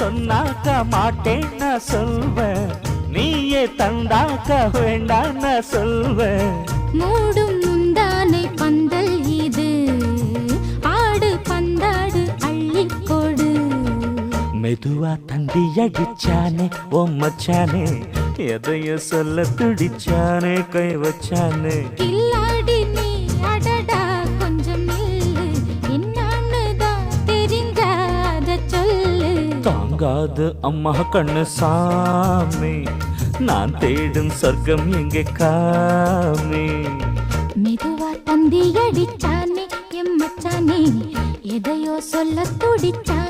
சொன்னாக்க மாட்டேன் நான் சொல்வேன், நீயே தந்தாக்க வேண்டாம் நான் சொல்வேன். மூடும் முந்தானை பந்தல் இது, ஆடு பந்தாடு அள்ளிக்கொடு. மெதுவா தண்டி அடிச்சானே ஓ மச்சானே, எதைய சொல்ல துடிச்சானே கை வச்சானே. கில்லாடி நீ அடடா கொஞ்சம் நில்லு, என்னான்னு தான் தெரிஞ்சாத சொல்லு. தாங்காது அம்மா கண்ணு சாமி, நான் தேடும் சொர்க்கம் எங்கே காமி. மெதுவா தந்தி அடிச்சானே எம்மச்சானே, எதையோ சொல்ல துடிச்சா